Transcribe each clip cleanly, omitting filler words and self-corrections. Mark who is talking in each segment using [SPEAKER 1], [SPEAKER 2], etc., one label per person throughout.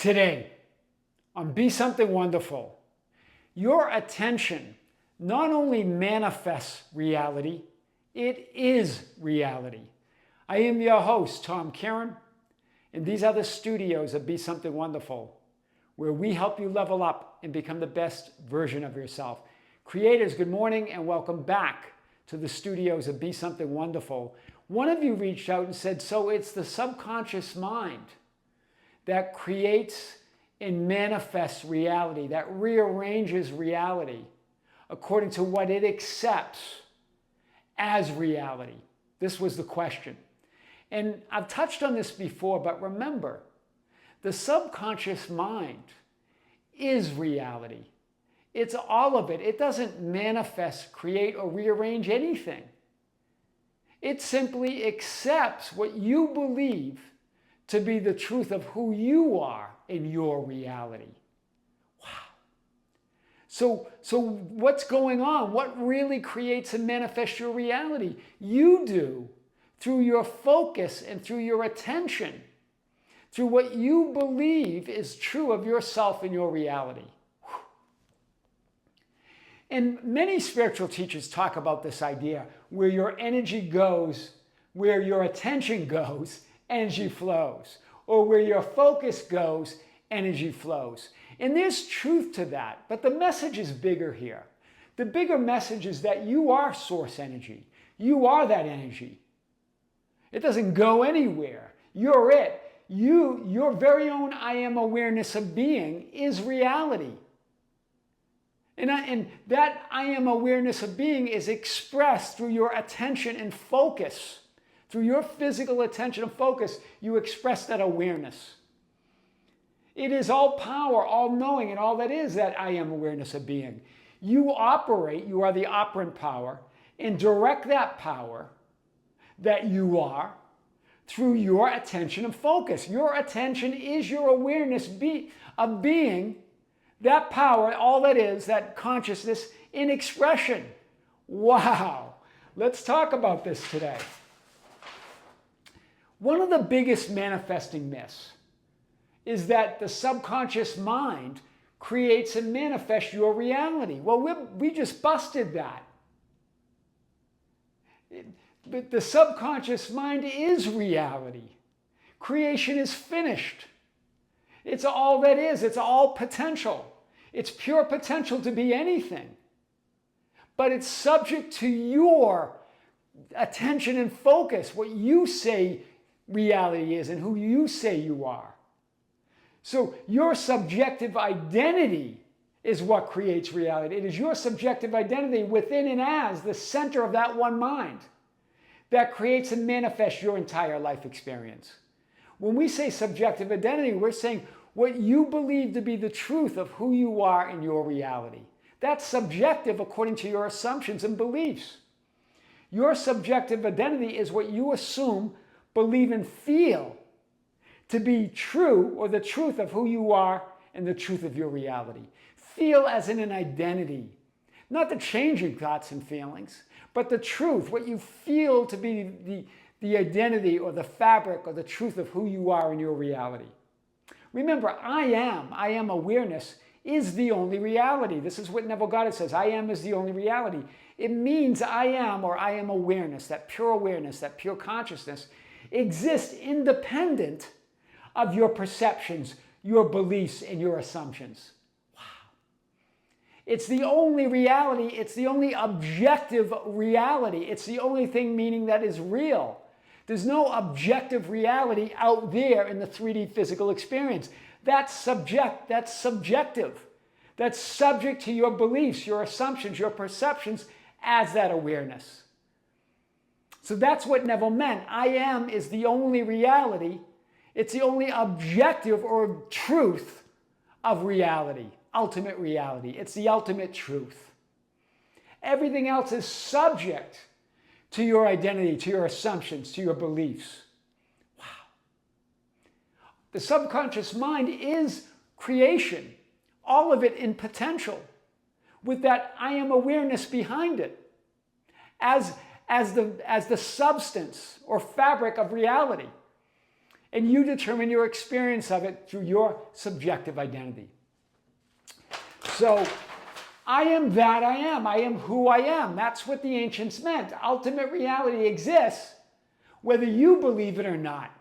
[SPEAKER 1] Today, on Be Something Wonderful, your attention not only manifests reality, it is reality. I am your host, Tom Kearin, and these are the studios of Be Something Wonderful, where we help you level up and become the best version of yourself. Creators, good morning and welcome back to the studios of Be Something Wonderful. One of you reached out and said, so it's the subconscious mind that creates and manifests reality, that rearranges reality according to what it accepts as reality. This was the question. And I've touched on this before, but remember, the subconscious mind is reality. It's all of it. It doesn't manifest, create, or rearrange anything. It simply accepts what you believe to be the truth of who you are in your reality. Wow. So what's going on? What really creates and manifests your reality? You do, through your focus and through your attention, through what you believe is true of yourself and your reality. And many spiritual teachers talk about this idea where your energy goes, where your attention goes, energy flows. Or where your focus goes, energy flows. And there's truth to that, but the message is bigger here. The bigger message is that you are source energy. You are that energy. It doesn't go anywhere. You're it. Your very own I am awareness of being is reality. And that I am awareness of being is expressed through your attention and focus. Through your physical attention and focus, you express that awareness. It is all power, all knowing, and all that is that I am awareness of being. You operate, you are the operant power, and direct that power that you are through your attention and focus. Your attention is your awareness of being, that power, all that is, that consciousness in expression. Wow. Let's talk about this today. One of the biggest manifesting myths is that the subconscious mind creates and manifests your reality. Well, we just busted that. But the subconscious mind is reality. Creation is finished. It's all that is. It's all potential. It's pure potential to be anything. But it's subject to your attention and focus, what you say reality is and who you say you are. So your subjective identity is what creates reality. It is your subjective identity within and as the center of that one mind that creates and manifests your entire life experience. When we say subjective identity, we're saying what you believe to be the truth of who you are in your reality. That's subjective according to your assumptions and beliefs. Your subjective identity is what you assume, believe, and feel to be true, or the truth of who you are and the truth of your reality. Feel as in an identity, not the changing thoughts and feelings, but the truth, what you feel to be the identity or the fabric or the truth of who you are in your reality. Remember, I am awareness is the only reality. This is what Neville Goddard says. I am is the only reality. It means I am, or I am awareness, that pure consciousness exists independent of your perceptions, your beliefs, and your assumptions. Wow. It's the only reality. It's the only objective reality. It's the only thing meaning that is real. There's no objective reality out there in the 3D physical experience. That's subjective. That's subject to your beliefs, your assumptions, your perceptions as that awareness. So that's what Neville meant. I am is the only reality. It's the only objective or truth of reality, ultimate reality. It's the ultimate truth. Everything else is subject to your identity, to your assumptions, to your beliefs. Wow. The subconscious mind is creation, all of it in potential, with that I am awareness behind it as the substance or fabric of reality. And you determine your experience of it through your subjective identity. So, I am that I am. I am who I am. That's what the ancients meant. Ultimate reality exists whether you believe it or not.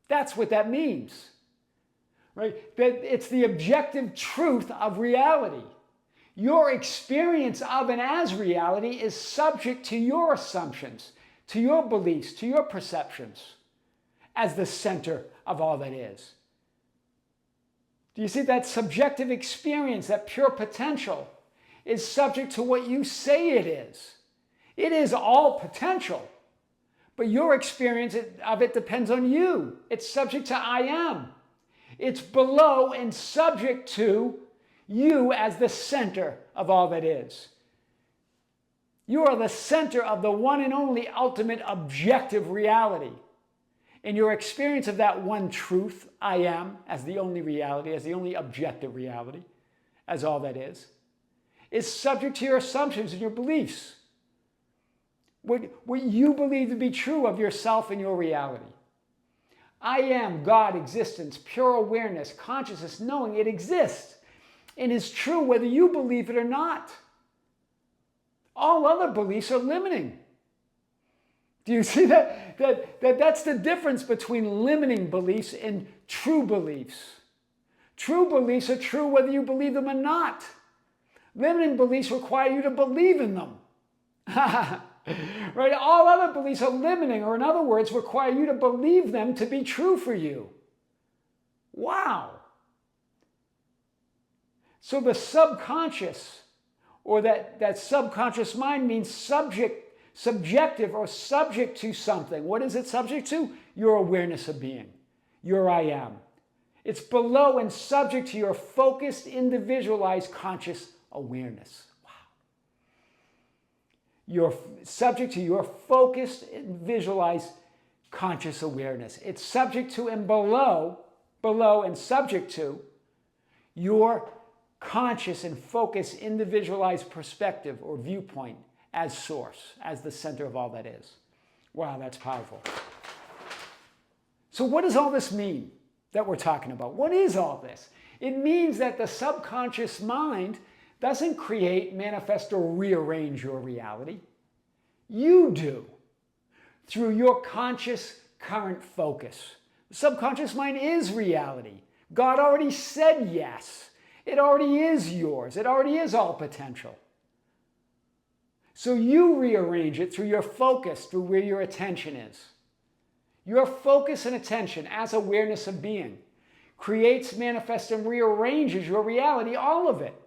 [SPEAKER 1] That's what that means. Right? That it's the objective truth of reality. Your experience of and as reality is subject to your assumptions, to your beliefs, to your perceptions as the center of all that is. Do you see that subjective experience, that pure potential, is subject to what you say it is? It is all potential, but your experience of it depends on you. It's subject to I am. It's below and subject to you as the center of all that is. You are the center of the one and only ultimate objective reality. And your experience of that one truth, I am, as the only reality, as the only objective reality, as all that is subject to your assumptions and your beliefs. What you believe to be true of yourself and your reality. I am, God, existence, pure awareness, consciousness, knowing it exists and is true whether you believe it or not. All other beliefs are limiting. Do you see that? That's the difference between limiting beliefs and true beliefs. True beliefs are true whether you believe them or not. Limiting beliefs require you to believe in them. Right? All other beliefs are limiting, or in other words, require you to believe them to be true for you. Wow. So the subconscious, or that subconscious mind, means subjective or subject to something. What is it subject to? Your awareness of being, your I am. It's below and subject to your focused, individualized conscious awareness. Wow. You're subject to your focused and visualized conscious awareness. It's subject to and below and subject to your conscious and focused individualized perspective or viewpoint as source, as the center of all that is. Wow, that's powerful. So what does all this mean that we're talking about? What is all this? It means that the subconscious mind doesn't create, manifest, or rearrange your reality. You do, through your conscious current focus. The subconscious mind is reality. God already said yes. It already is yours. It already is all potential. So you rearrange it through your focus, through where your attention is. Your focus and attention as awareness of being creates, manifests, and rearranges your reality, all of it.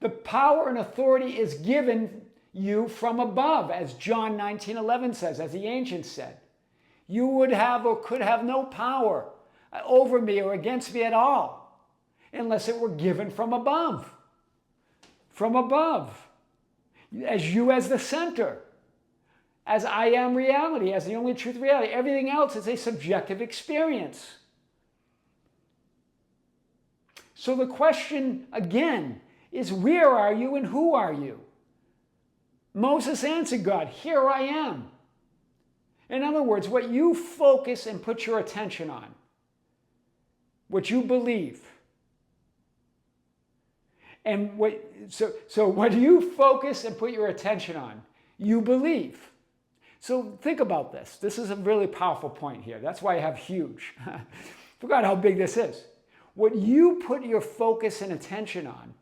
[SPEAKER 1] The power and authority is given you from above, as John 19:11 says, as the ancients said. You would have or could have no power over me or against me at all, unless it were given from above. From above. As you as the center. As I am reality, as the only truth reality. Everything else is a subjective experience. So the question, again, is where are you and who are you? Moses answered God, here I am. In other words, what you focus and put your attention on, what you believe. And what you focus and put your attention on, you believe. So think about this. This is a really powerful point here. That's why I have huge. Forgot how big this is. What you put your focus and attention on,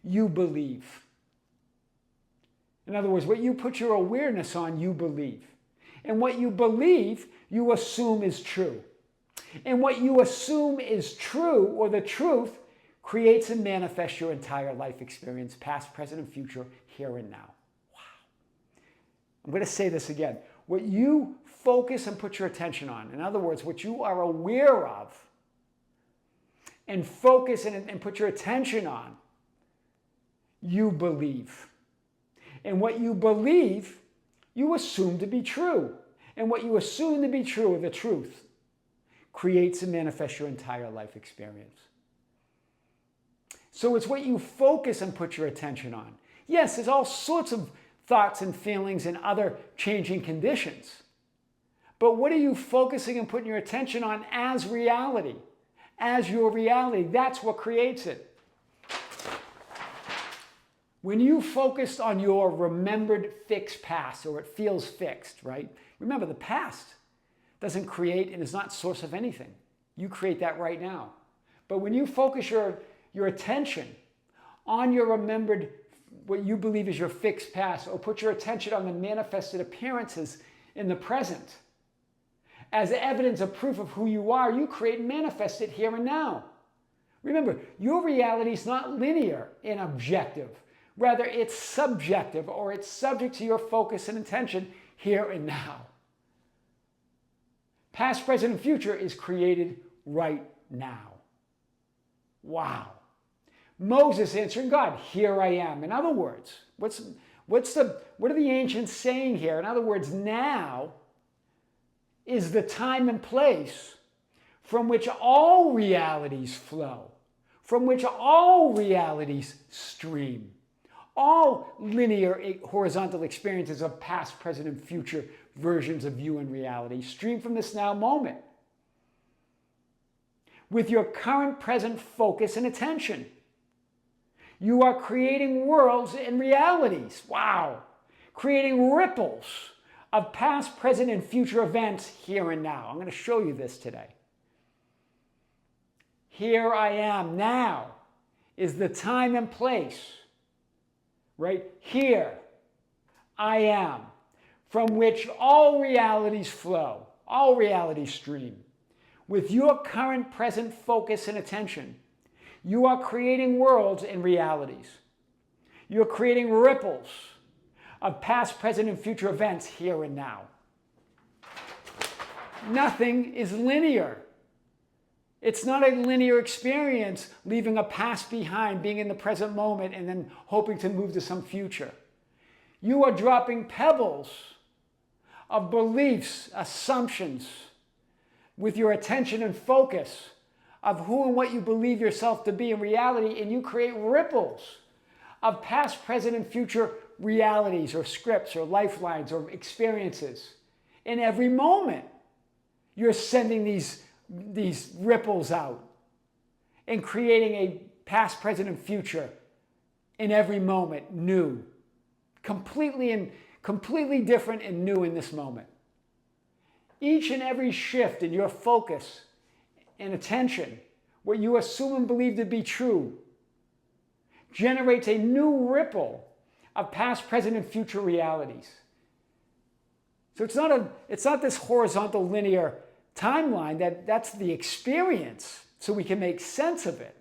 [SPEAKER 1] you believe. In other words, what you put your awareness on, you believe. And what you believe, you assume is true. And what you assume is true, or the truth, creates and manifests your entire life experience, past, present, and future, here and now. Wow. I'm going to say this again. What you focus and put your attention on, in other words, what you are aware of and focus and put your attention on, you believe. And what you believe, you assume to be true. And what you assume to be true, or the truth, creates and manifests your entire life experience. So it's what you focus and put your attention on. Yes, there's all sorts of thoughts and feelings and other changing conditions. But what are you focusing and putting your attention on as reality? As your reality, that's what creates it. When you focused on your remembered fixed past, or it feels fixed, right? Remember, the past doesn't create and is not source of anything. You create that right now. But when you focus your attention on your remembered, what you believe is your fixed past, or put your attention on the manifested appearances in the present, as evidence of proof of who you are, you create and manifest it here and now. Remember, your reality is not linear and objective. Rather, it's subjective, or it's subject to your focus and intention here and now. Past, present, and future is created right now. Wow. Moses answering God, here I am. In other words, what are the ancients saying here? In other words, now is the time and place from which all realities flow, from which all realities stream. All linear horizontal experiences of past, present, and future versions of you and reality stream from this now moment with your current present focus and attention. You are creating worlds and realities. Wow. Creating ripples of past, present, and future events here and now. I'm going to show you this today. Here I am. Now is the time and place. Right here, I am, from which all realities flow, all realities stream. With your current present focus and attention, you are creating worlds and realities. You're creating ripples of past, present, and future events here and now. Nothing is linear. It's not a linear experience, leaving a past behind, being in the present moment, and then hoping to move to some future. You are dropping pebbles of beliefs, assumptions, with your attention and focus of who and what you believe yourself to be in reality, and you create ripples of past, present, and future realities or scripts or lifelines or experiences. In every moment, you're sending these ripples out and creating a past, present, and future in every moment, new, completely different and new in this moment. Each and every shift in your focus and attention, what you assume and believe to be true, generates a new ripple of past, present, and future realities. So it's not this horizontal linear timeline that's the experience so we can make sense of it.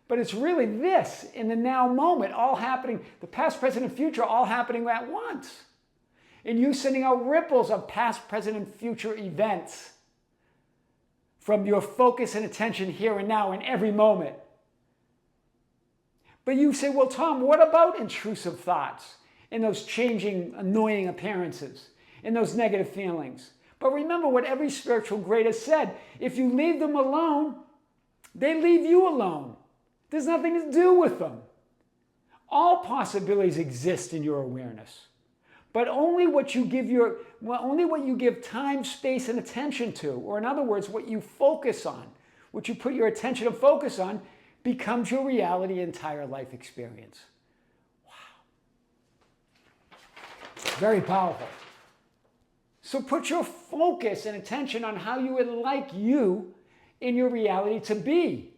[SPEAKER 1] But it's really this in the now moment, all happening, the past, present, and future all happening at once. And you sending out ripples of past, present, and future events from your focus and attention here and now in every moment. But you say, well, Tom, what about intrusive thoughts and those changing, annoying appearances and those negative feelings? But remember what every spiritual great has said. If you leave them alone, they leave you alone. There's nothing to do with them. All possibilities exist in your awareness. But only what you give time, space, and attention to, or in other words, what you focus on, what you put your attention and focus on, becomes your reality entire life experience. Wow. Very powerful. So put your focus and attention on how you would like you in your reality to be.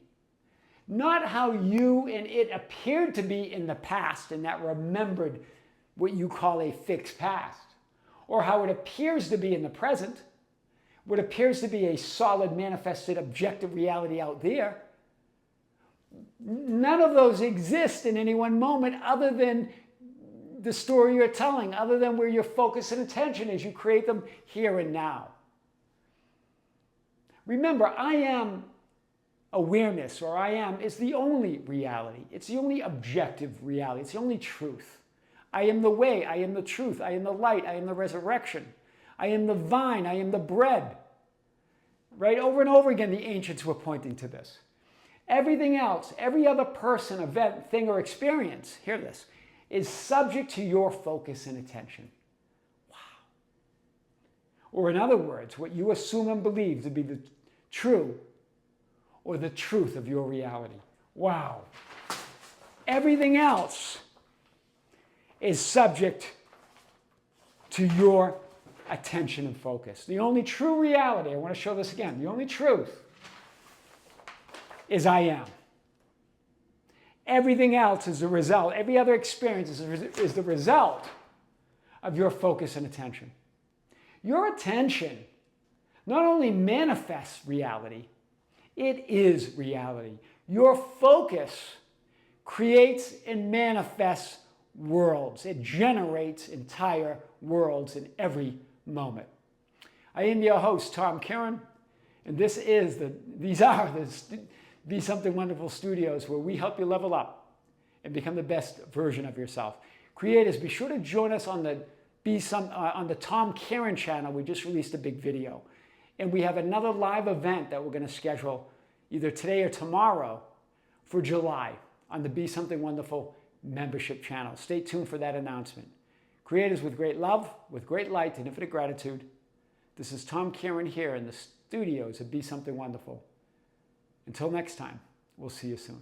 [SPEAKER 1] Not how you and it appeared to be in the past, in that remembered, what you call a fixed past. Or how it appears to be in the present, what appears to be a solid, manifested, objective reality out there. None of those exist in any one moment other than the story you're telling, other than where your focus and attention is. You create them here and now. Remember, I am awareness, or I am, is the only reality. It's the only objective reality. It's the only truth. I am the way. I am the truth. I am the light. I am the resurrection. I am the vine. I am the bread. Right? Over and over again, the ancients were pointing to this. Everything else, every other person, event, thing, or experience, hear this, is subject to your focus and attention. Wow. Or in other words, what you assume and believe to be the true or the truth of your reality. Wow. Everything else is subject to your attention and focus. The only true reality, I want to show this again, the only truth is I am. Everything else is the result. Every other experience is the result of your focus and attention. Your attention not only manifests reality, it is reality. Your focus creates and manifests worlds. It generates entire worlds in every moment. I am your host, Tom Kearin, and these are the Be Something Wonderful studios where we help you level up and become the best version of yourself. Creators, be sure to join us on the Tom Kearin channel. We just released a big video. And we have another live event that we're going to schedule either today or tomorrow for July on the Be Something Wonderful membership channel. Stay tuned for that announcement. Creators, with great love, with great light and infinite gratitude, this is Tom Kearin here in the studios of Be Something Wonderful. Until next time, we'll see you soon.